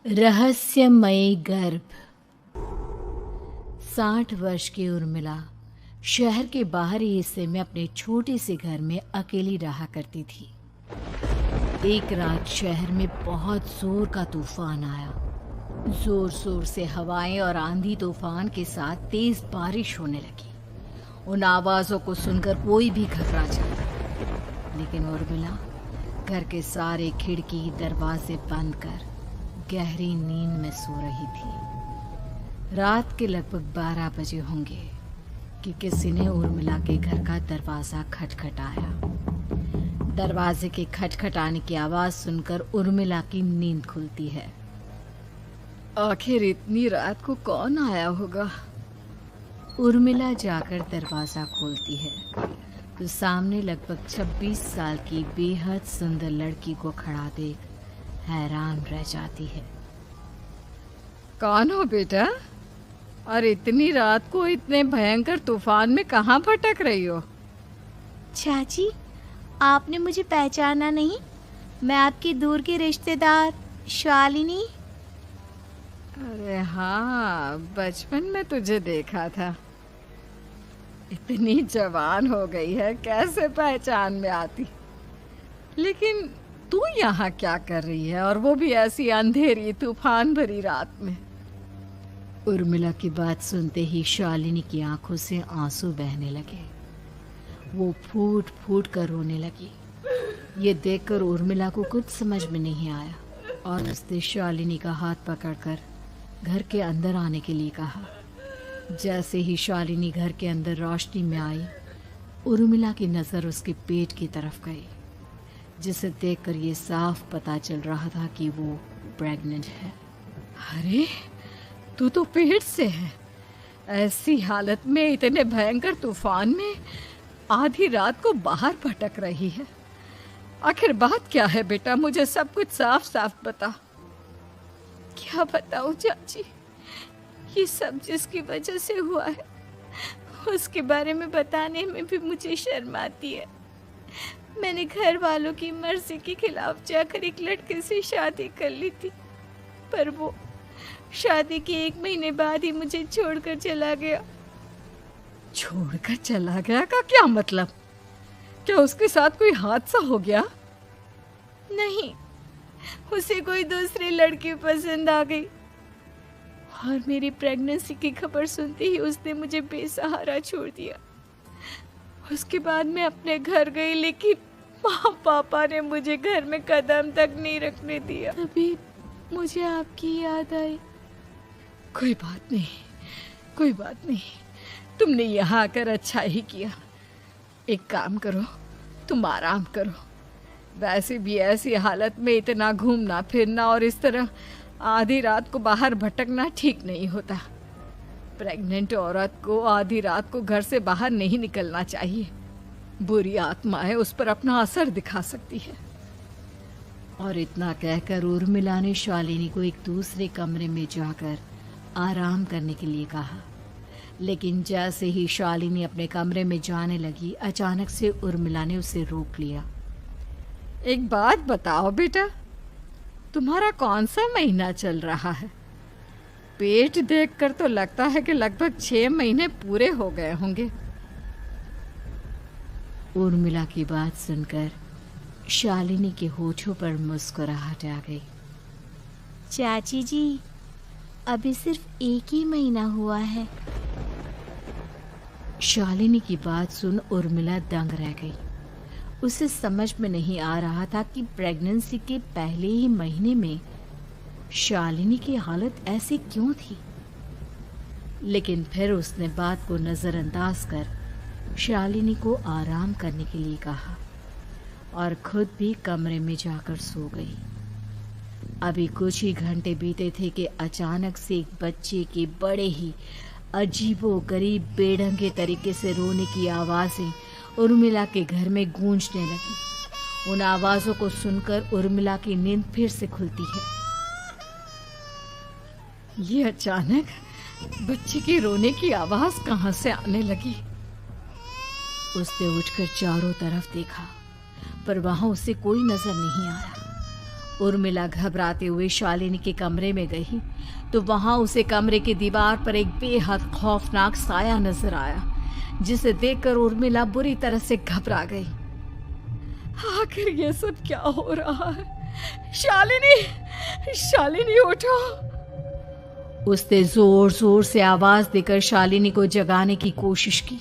रहस्यमयी गर्भ। 60 वर्ष की उर्मिला शहर के बाहरी हिस्से में अपने छोटे से घर में अकेली रहा करती थी। एक रात शहर में बहुत जोर का तूफान आया। जोर जोर से हवाएं और आंधी तूफान के साथ तेज बारिश होने लगी। उन आवाज़ों को सुनकर कोई भी घबरा जाता, लेकिन उर्मिला घर के सारे खिड़की दरवाजे बंद कर गहरी नींद में सो रही थी। रात के लगभग 12 बजे होंगे कि किसी ने उर्मिला के घर का दरवाज़ा खटखटाया। दरवाजे के खटखटाने की आवाज़ सुनकर उर्मिला की नींद खुलती है। आखिर इतनी रात को कौन आया होगा? उर्मिला जाकर दरवाज़ा खोलती है तो सामने लगभग 26 साल की बेहद सुंदर लड़की को खड़ा देख हैरान रह जाती है। कौन हो बेटा? और इतनी रात को इतने भयंकर तूफान में कहाँ भटक रही हो? चाची, आपने मुझे पहचाना नहीं? मैं आपकी दूर की रिश्तेदार शालिनी। अरे हाँ, बचपन में तुझे देखा था। इतनी जवान हो गई है, कैसे पहचान में आती? लेकिन तू यहाँ क्या कर रही है, और वो भी ऐसी अंधेरी तूफान भरी रात में? उर्मिला की बात सुनते ही शालिनी की आंखों से आंसू बहने लगे। वो फूट फूट कर रोने लगी। ये देखकर उर्मिला को कुछ समझ में नहीं आया और उसने शालिनी का हाथ पकड़कर घर के अंदर आने के लिए कहा। जैसे ही शालिनी घर के अंदर रोशनी में आई, उर्मिला की नज़र उसके पेट की तरफ गई, जिसे देखकर ये साफ पता चल रहा था कि वो प्रेग्नेंट है। अरे, तू तो पेट से है। ऐसी हालत में इतने भयंकर तूफान में आधी रात को बाहर भटक रही है। आखिर बात क्या है बेटा? मुझे सब कुछ साफ साफ बता। क्या बताऊं चाची, ये सब जिसकी वजह से हुआ है उसके बारे में बताने में भी मुझे शर्म आती है। मैंने घर वालों की मर्जी के खिलाफ जाकर एक लड़के से शादी कर ली थी, पर वो शादी के 1 महीने बाद ही मुझे छोड़कर चला गया। छोड़कर चला गया का क्या मतलब? क्या उसके साथ कोई हादसा हो गया? नहीं, उसे कोई दूसरी लड़की पसंद आ गई और मेरी प्रेगनेंसी की खबर सुनते ही उसने मुझे बेसहारा छोड़ दिया। उसके बाद मैं अपने घर गई, लेकिन माँ पापा ने मुझे घर में कदम तक नहीं रखने दिया। तभी मुझे आपकी याद आई। कोई बात नहीं, कोई बात नहीं। तुमने यहाँ आकर अच्छा ही किया। एक काम करो, तुम आराम करो। वैसे भी ऐसी हालत में इतना घूमना फिरना और इस तरह आधी रात को बाहर भटकना ठीक नहीं होता। प्रेग्नेंट औरत को आधी रात को घर से बाहर नहीं निकलना चाहिए। बुरी आत्माएं उस पर अपना असर दिखा सकती है। और इतना कहकर उर्मिला ने शालिनी को एक दूसरे कमरे में जाकर आराम करने के लिए कहा। लेकिन जैसे ही शालिनी अपने कमरे में जाने लगी, अचानक से उर्मिला ने उसे रोक लिया। एक बात बताओ बेटा, तुम्हारा कौन सा महीना चल रहा है? पेट देखकर तो लगता है कि लगभग 6 महीने पूरे हो गए होंगे। उर्मिला की बात सुनकर शालिनी के होठों पर मुस्कुराहट आ गई। चाची जी, अभी सिर्फ 1 ही महीना हुआ है। शालिनी की बात सुन उर्मिला दंग रह गई। उसे समझ में नहीं आ रहा था कि प्रेगनेंसी के पहले ही महीने में शालिनी की हालत ऐसी क्यों थी। लेकिन फिर उसने बात को नज़रअंदाज कर शालिनी को आराम करने के लिए कहा और खुद भी कमरे में जाकर सो गई। अभी कुछ ही घंटे बीते थे कि अचानक से एक बच्चे के बड़े ही अजीबोगरीब बेढंगे तरीके से रोने की आवाज़ें उर्मिला के घर में गूंजने लगी। उन आवाज़ों को सुनकर उर्मिला की नींद फिर से खुलती है। ये अचानक बच्चे के रोने की आवाज़ कहाँ से आने लगी? उसने उठकर चारों तरफ देखा, पर वहाँ उसे कोई नजर नहीं आया। उर्मिला घबराते हुए शालिनी के कमरे में गई तो वहां उसे कमरे की दीवार पर एक बेहद खौफनाक साया नजर आया, जिसे देखकर उर्मिला बुरी तरह से घबरा गई। आखिर ये सब क्या हो रहा है? शालिनी, शालिनी उठो। उसने जोर जोर से आवाज देकर शालिनी को जगाने की कोशिश की,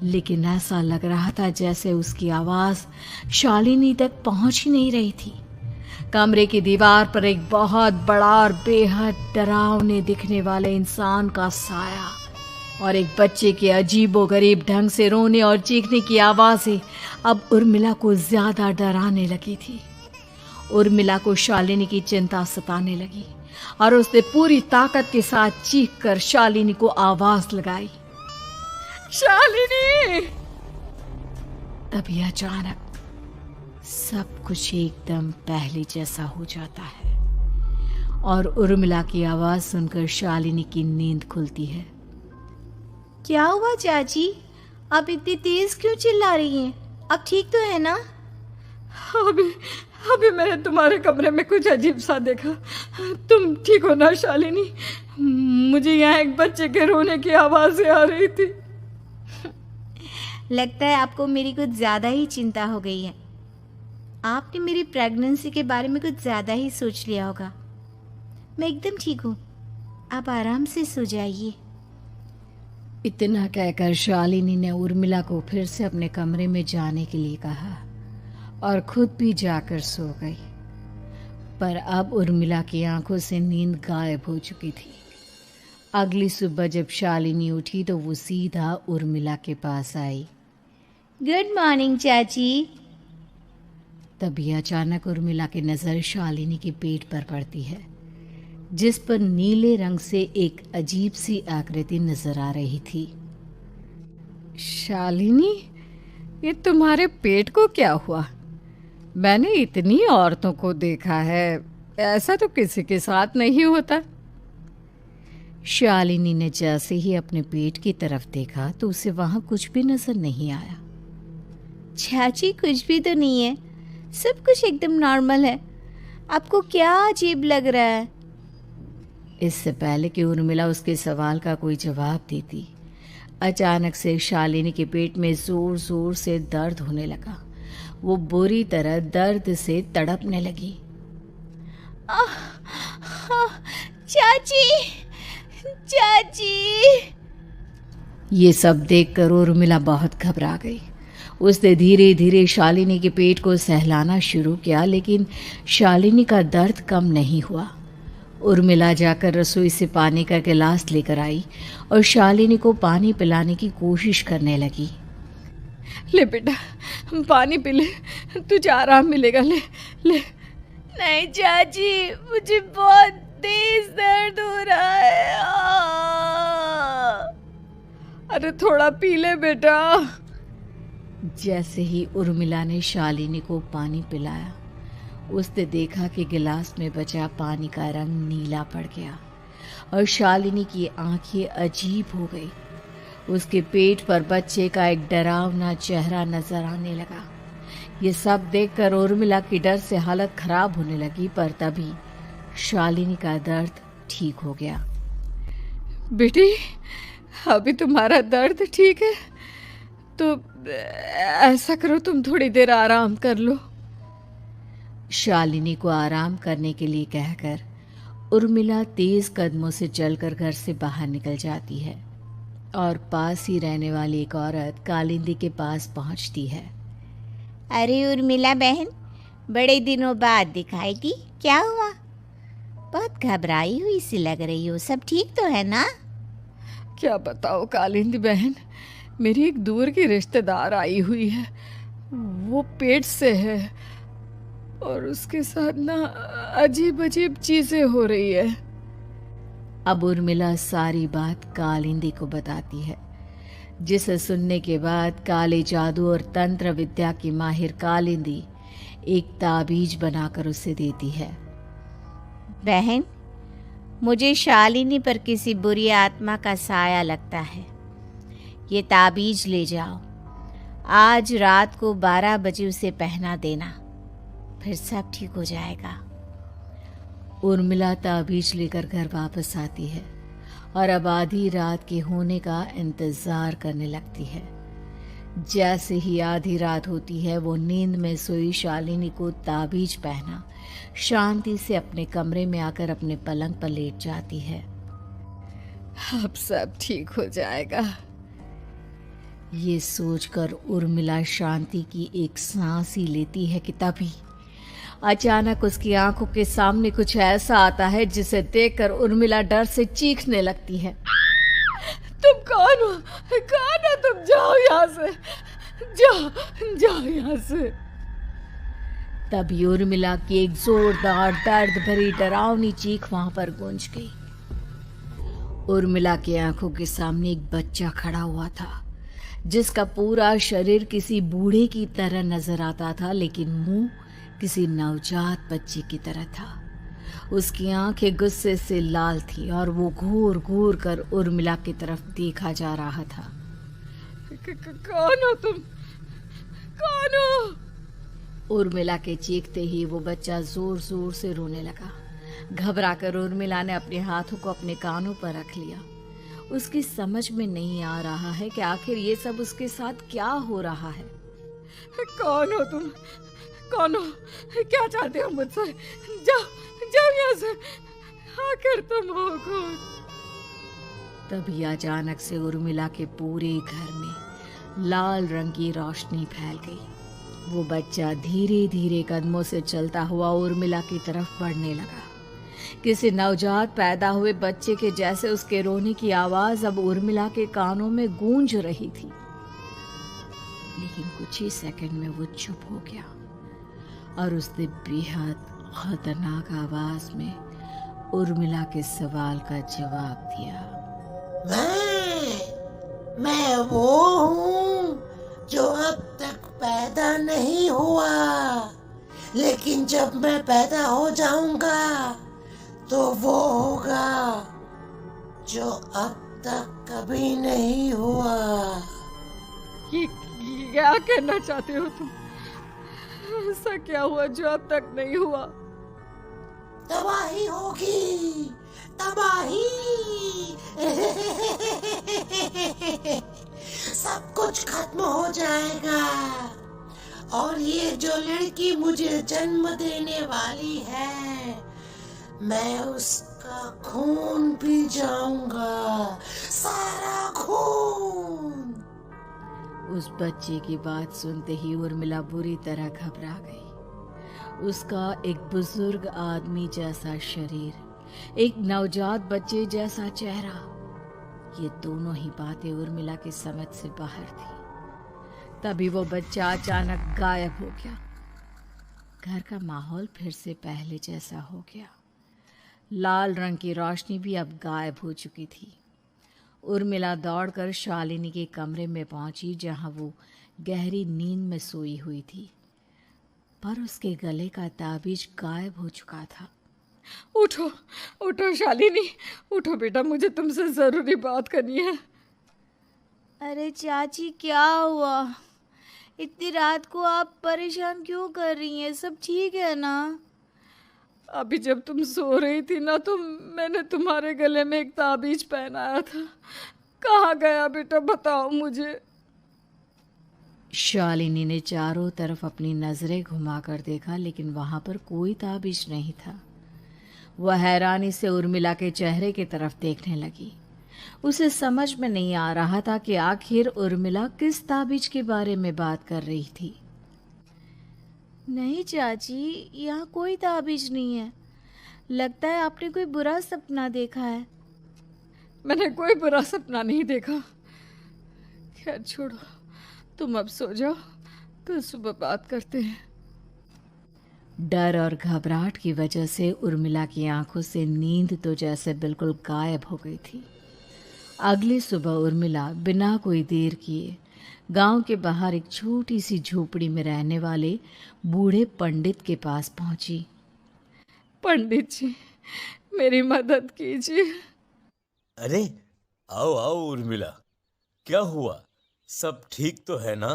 लेकिन ऐसा लग रहा था जैसे उसकी आवाज शालिनी तक पहुंच ही नहीं रही थी। कमरे की दीवार पर एक बहुत बड़ा और बेहद डरावने दिखने वाले इंसान का साया और एक बच्चे के अजीबोगरीब ढंग से रोने और चीखने की आवाजें अब उर्मिला को ज्यादा डराने लगी थी। उर्मिला को शालिनी की चिंता सताने लगी और उसने पूरी ताकत के साथ चीखकर शालिनी को आवाज लगाई, शालिनी। तभी अचानक सब कुछ एकदम पहले जैसा हो जाता है और उर्मिला की आवाज सुनकर शालिनी की नींद खुलती है। क्या हुआ चाची? आप इतनी तेज क्यों चिल्ला रही हैं? अब ठीक तो है ना? अभी मैंने तुम्हारे कमरे में कुछ अजीब सा देखा। तुम ठीक हो ना शालिनी? मुझे यहाँ एक बच्चे के रोने की आवाजें आ रही थी। लगता है आपको मेरी कुछ ज़्यादा ही चिंता हो गई है। आपने मेरी प्रेगनेंसी के बारे में कुछ ज़्यादा ही सोच लिया होगा। मैं एकदम ठीक हूँ, आप आराम से सो जाइए। इतना कहकर शालिनी ने उर्मिला को फिर से अपने कमरे में जाने के लिए कहा और खुद भी जाकर सो गई। पर अब उर्मिला की आंखों से नींद गायब हो चुकी थी। अगली सुबह जब शालिनी उठी तो वो सीधा उर्मिला के पास आई। गुड मॉर्निंग चाची। तभी अचानक उर्मिला की नज़र शालिनी के पेट पर पड़ती है, जिस पर नीले रंग से एक अजीब सी आकृति नजर आ रही थी। शालिनी, ये तुम्हारे पेट को क्या हुआ? मैंने इतनी औरतों को देखा है, ऐसा तो किसी के साथ नहीं होता। शालिनी ने जैसे ही अपने पेट की तरफ देखा तो उसे वहां कुछ भी नजर नहीं आया। चाची, कुछ भी तो नहीं है, सब कुछ एकदम नॉर्मल है। आपको क्या अजीब लग रहा है? इससे पहले कि उर्मिला उसके सवाल का कोई जवाब देती, अचानक से शालिनी के पेट में जोर जोर से दर्द होने लगा। वो बुरी तरह दर्द से तड़पने लगी। चाची, चाची। ये सब देखकर उर्मिला बहुत घबरा गई। उसने धीरे धीरे शालिनी के पेट को सहलाना शुरू किया, लेकिन शालिनी का दर्द कम नहीं हुआ। उर्मिला जाकर रसोई से पानी का गिलास लेकर आई और शालिनी को पानी पिलाने की कोशिश करने लगी। ले बेटा, पानी पी ले, तुझे आराम मिलेगा। ले ले। नहीं चाची, मुझे बहुत तेज दर्द हो रहा है। अरे थोड़ा पी ले बेटा। जैसे ही उर्मिला ने शालिनी को पानी पिलाया, उसने देखा कि गिलास में बचा पानी का रंग नीला पड़ गया और शालिनी की आंखें अजीब हो गई। उसके पेट पर बच्चे का एक डरावना चेहरा नजर आने लगा। ये सब देखकर उर्मिला की डर से हालत खराब होने लगी, पर तभी शालिनी का दर्द ठीक हो गया। बेटी, अभी तुम्हारा दर्द ठीक है तो ऐसा करो, तुम थोड़ी देर आराम कर लो। शालिनी को आराम करने के लिए कहकर उर्मिला तेज कदमों से चलकर घर से बाहर निकल जाती है और पास ही रहने वाली एक औरत कालिंदी के पास पहुंचती है। अरे उर्मिला बहन, बड़े दिनों बाद दिखाई दी, क्या हुआ? बहुत घबराई हुई सी लग रही हो, सब ठीक तो है ना? क्या बताओ कालिंदी बहन, मेरी एक दूर की रिश्तेदार आई हुई है। वो पेट से है और उसके साथ ना अजीब अजीब चीजें हो रही है। अब उर्मिला सारी बात कालिंदी को बताती है, जिसे सुनने के बाद काले जादू और तंत्र विद्या की माहिर कालिंदी एक ताबीज बनाकर उसे देती है। बहन, मुझे शालिनी पर किसी बुरी आत्मा का साया लगता है। ये ताबीज ले जाओ, आज रात को 12 बजे उसे पहना देना, फिर सब ठीक हो जाएगा। उर्मिला ताबीज लेकर घर वापस आती है और अब आधी रात के होने का इंतजार करने लगती है। जैसे ही आधी रात होती है वो नींद में सोई शालिनी को ताबीज पहना शांति से अपने कमरे में आकर अपने पलंग पर लेट जाती है। अब सब ठीक हो जाएगा। ये सोचकर उर्मिला शांति की एक सांस ही लेती है कि तभी अचानक उसकी आंखों के सामने कुछ ऐसा आता है जिसे देखकर उर्मिला डर से चीखने लगती है। तुम कौन हो? कौन हो तुम? जाओ यहाँ से, जाओ जाओ यहाँ से। तभी उर्मिला की एक जोरदार दर्द भरी डरावनी चीख वहां पर गूंज गई। उर्मिला की आंखों के सामने एक बच्चा खड़ा हुआ था जिसका पूरा शरीर किसी बूढ़े की तरह नजर आता था, लेकिन मुंह किसी नवजात बच्चे की तरह था। उसकी आंखें गुस्से से लाल थी और वो घूर घूर कर उर्मिला की तरफ देखा जा रहा था। कौन हो तुम? कौन हो? उर्मिला के चीखते ही वो बच्चा जोर जोर से रोने लगा। घबराकर उर्मिला ने अपने हाथों को अपने कानों पर रख लिया। उसकी समझ में नहीं आ रहा है कि आखिर ये सब उसके साथ क्या हो रहा है। कौन हो तुम? कौन हो? क्या चाहते हो मुझसे? जाओ जाओ यहाँ से। आखिर तुम हो कौन? तभी अचानक से उर्मिला के पूरे घर में लाल रंग की रोशनी फैल गई। वो बच्चा धीरे धीरे कदमों से चलता हुआ उर्मिला की तरफ बढ़ने लगा। किसी नवजात पैदा हुए बच्चे के जैसे उसके रोने की आवाज अब उर्मिला के कानों में गूंज रही थी। लेकिन कुछ ही सेकंड में वो चुप हो गया और उसने बेहद खतरनाक आवाज में उर्मिला के सवाल का जवाब दिया। मैं वो हूँ जो अब तक पैदा नहीं हुआ, लेकिन जब मैं पैदा हो जाऊंगा तो वो होगा जो अब तक कभी नहीं हुआ। ये क्या कहना चाहते हो तुम? ऐसा क्या हुआ जो अब तक नहीं हुआ? तबाही होगी, तबाही। सब कुछ खत्म हो जाएगा और ये जो लड़की मुझे जन्म देने वाली है, मैं उसका खून पी जाऊंगा, सारा खून। उस बच्चे की बात सुनते ही उर्मिला बुरी तरह घबरा गई। उसका एक बुजुर्ग आदमी जैसा शरीर, एक नवजात बच्चे जैसा चेहरा, ये दोनों ही बातें उर्मिला की समझ से बाहर थी। तभी वो बच्चा अचानक गायब हो गया। घर का माहौल फिर से पहले जैसा हो गया। लाल रंग की रोशनी भी अब गायब हो चुकी थी। उर्मिला दौड़कर शालिनी के कमरे में पहुंची जहां वो गहरी नींद में सोई हुई थी, पर उसके गले का ताबीज गायब हो चुका था। उठो उठो शालिनी, उठो बेटा, मुझे तुमसे जरूरी बात करनी है। अरे चाची, क्या हुआ? इतनी रात को आप परेशान क्यों कर रही हैं? सब ठीक है ना? अभी जब तुम सो रही थी ना, तो मैंने तुम्हारे गले में एक ताबीज पहनाया था। कहाँ गया बेटा, बताओ मुझे। शालिनी ने चारों तरफ अपनी नजरें घुमाकर देखा, लेकिन वहां पर कोई ताबीज नहीं था। वह हैरानी से उर्मिला के चेहरे की तरफ देखने लगी। उसे समझ में नहीं आ रहा था कि आखिर उर्मिला किस ताबीज के बारे में बात कर रही थी। नहीं चाची, यहाँ कोई ताबीज नहीं है। लगता है आपने कोई बुरा सपना देखा है। मैंने कोई बुरा सपना नहीं देखा। खैर छोड़ो, तुम अब सो जाओ, कल सुबह बात करते हैं। डर और घबराहट की वजह से उर्मिला की आंखों से नींद तो जैसे बिल्कुल गायब हो गई थी। अगली सुबह उर्मिला बिना कोई देर किए गांव के बाहर एक छोटी सी झोपड़ी में रहने वाले बूढ़े पंडित के पास पहुंची। पंडित जी, मेरी मदद कीजिए। अरे आओ आओ उर्मिला, क्या हुआ? सब ठीक तो है ना?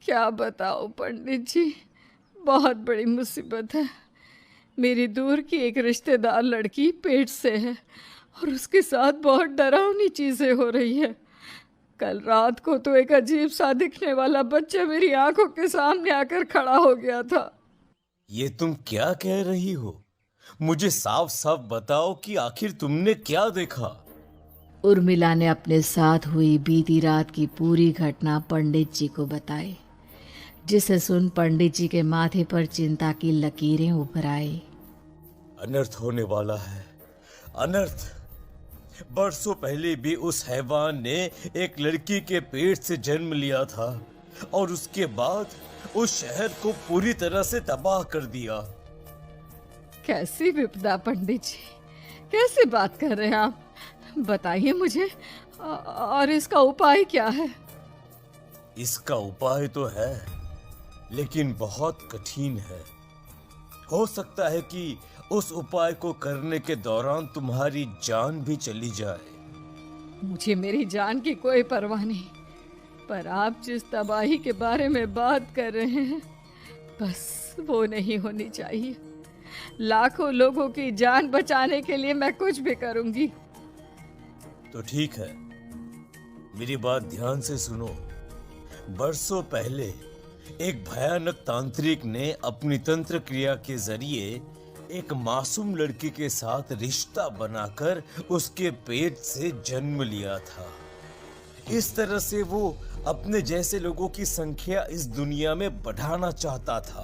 क्या बताओ पंडित जी, बहुत बड़ी मुसीबत है। मेरी दूर की एक रिश्तेदार लड़की पेट से है और उसके साथ बहुत डरावनी चीज़ें हो रही है। कल रात को तो एक अजीब सा दिखने वाला बच्चा मेरी आंखों के सामने आकर खड़ा हो गया था। ये तुम क्या कह रही हो? मुझे साफ साफ बताओ कि आखिर तुमने क्या देखा? उर्मिला ने अपने साथ हुई बीती रात की पूरी घटना पंडित जी को बताई, जिसे सुन पंडित जी के माथे पर चिंता की लकीरें उभर आई। अनर्थ होने वाला है, अनर्थ। बरसों पहले भी उस हैवान ने एक लड़की के पेट से जन्म लिया था और उसके बाद उस शहर को पूरी तरह से तबाह कर दिया। कैसी विपदा पंडित जी, कैसे बात कर रहे हैं आप? बताइए मुझे, और इसका उपाय क्या है? इसका उपाय तो है, लेकिन बहुत कठिन है। हो सकता है कि उस उपाय को करने के दौरान तुम्हारी जान भी चली जाए। मुझे मेरी जान की कोई परवाह नहीं, पर आप जिस तबाही के बारे में बात कर रहे हैं, बस वो नहीं होनी चाहिए। लाखों लोगों की जान बचाने के लिए मैं कुछ भी करूंगी। तो ठीक है, मेरी बात ध्यान से सुनो। बरसों पहले एक भयानक तांत्रिक ने अपनी तंत्र क्रिया के जरिए एक मासूम लड़की के साथ रिश्ता बनाकर उसके पेट से जन्म लिया था। इस तरह से वो अपने जैसे लोगों की संख्या इस दुनिया में बढ़ाना चाहता था।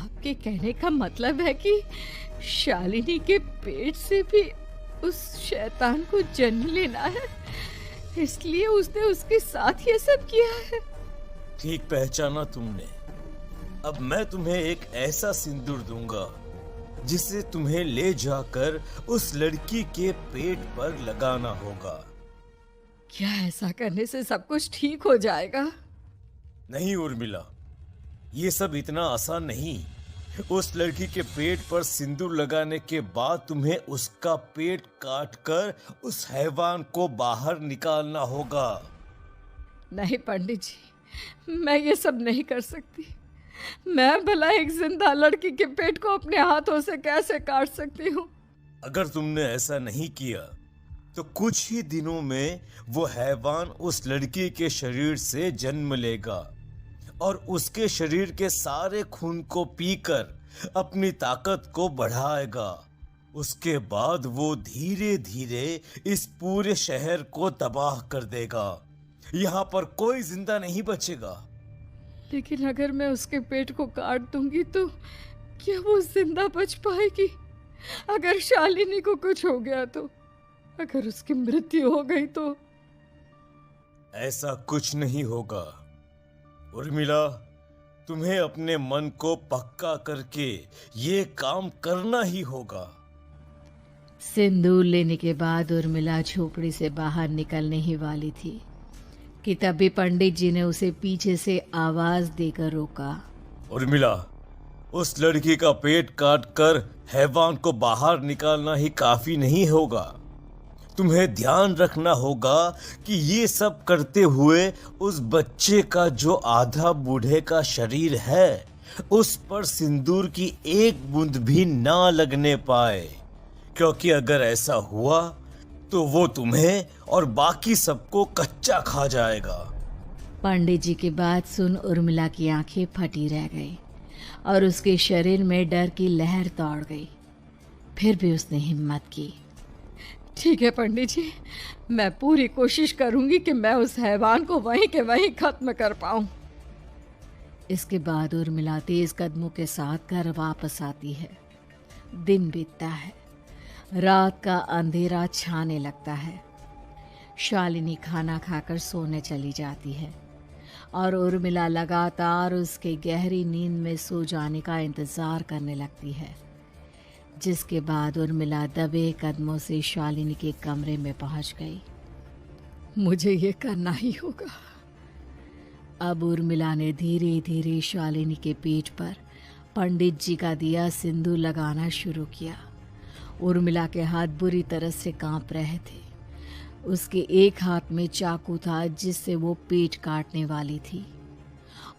आपके कहने का मतलब है कि शालिनी के पेट से भी उस शैतान को जन्म लेना है, इसलिए उसने उसके साथ ये सब किया है। ठीक पहचाना तुमने। अब मैं तुम्हें एक ऐसा सिंदूर दूंगा जिसे तुम्हें ले जाकर उस लड़की के पेट पर लगाना होगा। क्या ऐसा करने से सब कुछ ठीक हो जाएगा? नहीं उर्मिला, ये सब इतना आसान नहीं। उस लड़की के पेट पर सिंदूर लगाने के बाद तुम्हें उसका पेट काटकर उस हैवान को बाहर निकालना होगा। नहीं पंडित जी, मैं ये सब नहीं कर सकती। मैं भला एक जिंदा लड़की के पेट को अपने हाथों से कैसे काट सकती हूँ? अगर तुमने ऐसा नहीं किया तो कुछ ही दिनों में वो हैवान उस लड़की के शरीर से जन्म लेगा और उसके शरीर के सारे खून को पीकर अपनी ताकत को बढ़ाएगा। उसके बाद वो धीरे धीरे इस पूरे शहर को तबाह कर देगा। यहाँ पर कोई जिंदा नहीं बचेगा। लेकिन अगर मैं उसके पेट को काट दूंगी तो क्या वो जिंदा बच पाएगी? अगर शालिनी को कुछ हो गया तो, अगर उसकी मृत्यु हो गई तो? ऐसा कुछ नहीं होगा उर्मिला, तुम्हें अपने मन को पक्का करके ये काम करना ही होगा। सिंदूर लेने के बाद उर्मिला झोपड़ी से बाहर निकलने ही वाली थी कि तभी पंडित जी ने उसे पीछे से आवाज देकर रोका। उर्मिला, उस लड़की का पेट काटकर हैवान को बाहर निकालना ही काफी नहीं होगा। तुम्हें ध्यान रखना होगा कि ये सब करते हुए उस बच्चे का जो आधा बूढ़े का शरीर है उस पर सिंदूर की एक बूंद भी ना लगने पाए, क्योंकि अगर ऐसा हुआ तो वो तुम्हें और बाकी सबको कच्चा खा जाएगा। पंडित जी की बात सुन उर्मिला की आंखें फटी रह गई और उसके शरीर में डर की लहर दौड़ गई। फिर भी उसने हिम्मत की। ठीक है पंडित जी, मैं पूरी कोशिश करूंगी कि मैं उस हैवान को वहीं के वहीं खत्म कर पाऊं। इसके बाद उर्मिला तेज कदमों के साथ घर वापस आती है। दिन बीतता है, रात का अंधेरा छाने लगता है। शालिनी खाना खाकर सोने चली जाती है और उर्मिला लगातार उसके गहरी नींद में सो जाने का इंतजार करने लगती है, जिसके बाद उर्मिला दबे कदमों से शालिनी के कमरे में पहुंच गई। मुझे ये करना ही होगा। अब उर्मिला ने धीरे धीरे शालिनी के पेट पर पंडित जी का दिया सिंदूर लगाना शुरू किया। उर्मिला के हाथ बुरी तरह से कांप रहे थे। उसके एक हाथ में चाकू था जिससे वो पेट काटने वाली थी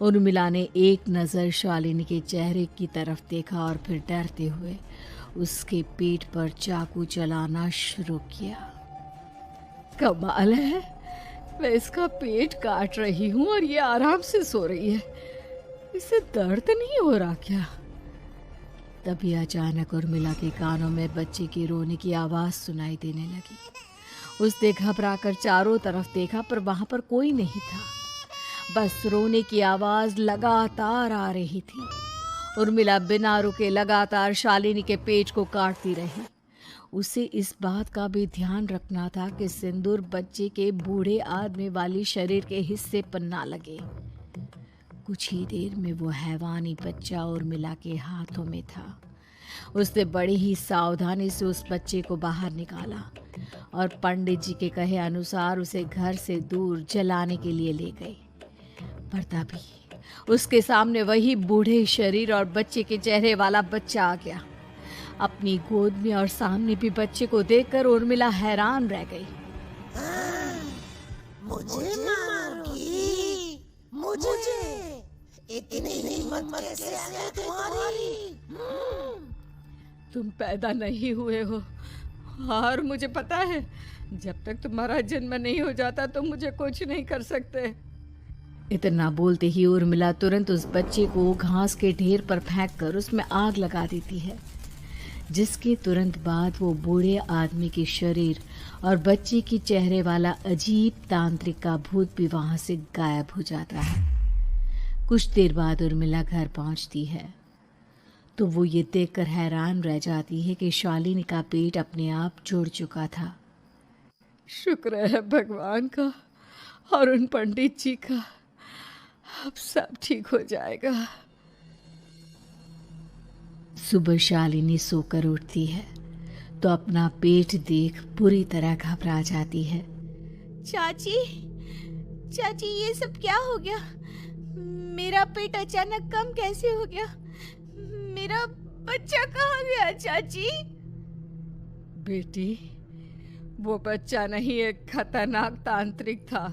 उर्मिला ने एक नज़र शालिनी के चेहरे की तरफ देखा और फिर डरते हुए उसके पेट पर चाकू चलाना शुरू किया। कमाल है, मैं इसका पेट काट रही हूँ और ये आराम से सो रही है। इसे दर्द नहीं हो रहा क्या? तभी अचानक उर्मिला के कानों में बच्चे के रोने की आवाज़ सुनाई देने लगी। उसने घबराकर चारों तरफ देखा पर वहां पर कोई नहीं था। बस रोने की आवाज़ लगातार आ रही थी। उर्मिला बिना रुके लगातार शालिनी के पेट को काटती रही। उसे इस बात का भी ध्यान रखना था कि सिंदूर बच्चे के बूढ़े आदमी वाली शरीर के हिस्से पर ना लगे। कुछ ही देर में वो हैवानी बच्चा उर्मिला के हाथों में था। उसने बड़ी ही सावधानी से उस बच्चे को बाहर निकाला और पंडित जी के कहे अनुसार उसे घर से दूर जलाने के लिए ले गए। पर तभी उसके सामने वही बूढ़े शरीर और बच्चे के चेहरे वाला बच्चा आ गया। अपनी गोद में और सामने भी बच्चे को देखकर उर्मिला हैरान रह गई। मुझे मारोगी? मुझे इतनी हिम्मत कैसे आ गई तुम्हारी? तुम पैदा नहीं हुए हो और मुझे पता है जब तक तुम्हारा जन्म नहीं हो जाता तो मुझे कुछ नहीं कर सकते। इतना बोलते ही उर्मिला तुरंत उस बच्चे को घास के ढेर पर फेंक कर उसमें आग लगा देती है, जिसके तुरंत बाद वो बूढ़े आदमी की शरीर और बच्चे के चेहरे वाला अजीब तांत्रिक का भूत भी वहां से गायब हो जाता है। कुछ देर बाद उर्मिला घर पहुंचती है तो वो ये देखकर हैरान रह जाती है कि शालिनी का पेट अपने आप जुड़ चुका था। शुक्र है भगवान का और उन पंडित जी का, अब सब ठीक हो जाएगा। सुबह शालिनी सोकर उठती है तो अपना पेट देख बुरी तरह घबरा जाती है। चाची, चाची ये सब क्या हो गया? मेरा पेट अचानक कम कैसे हो गया? मेरा बच्चा कहाँ गया चाची? बेटी, वो बच्चा नहीं, एक खतरनाक तांत्रिक था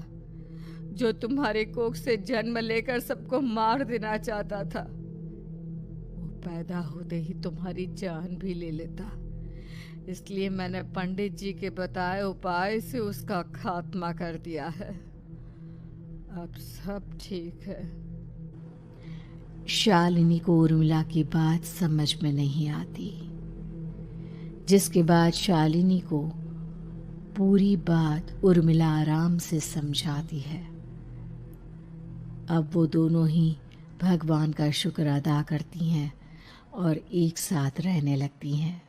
जो तुम्हारे कोख से जन्म लेकर सबको मार देना चाहता था। वो पैदा होते ही तुम्हारी जान भी ले लेता, इसलिए मैंने पंडित जी के बताए उपाय से उसका खात्मा कर दिया है। अब सब ठीक है। शालिनी को उर्मिला की बात समझ में नहीं आती, जिसके बाद शालिनी को पूरी बात उर्मिला आराम से समझाती है। अब वो दोनों ही भगवान का शुक्र अदा करती हैं और एक साथ रहने लगती हैं।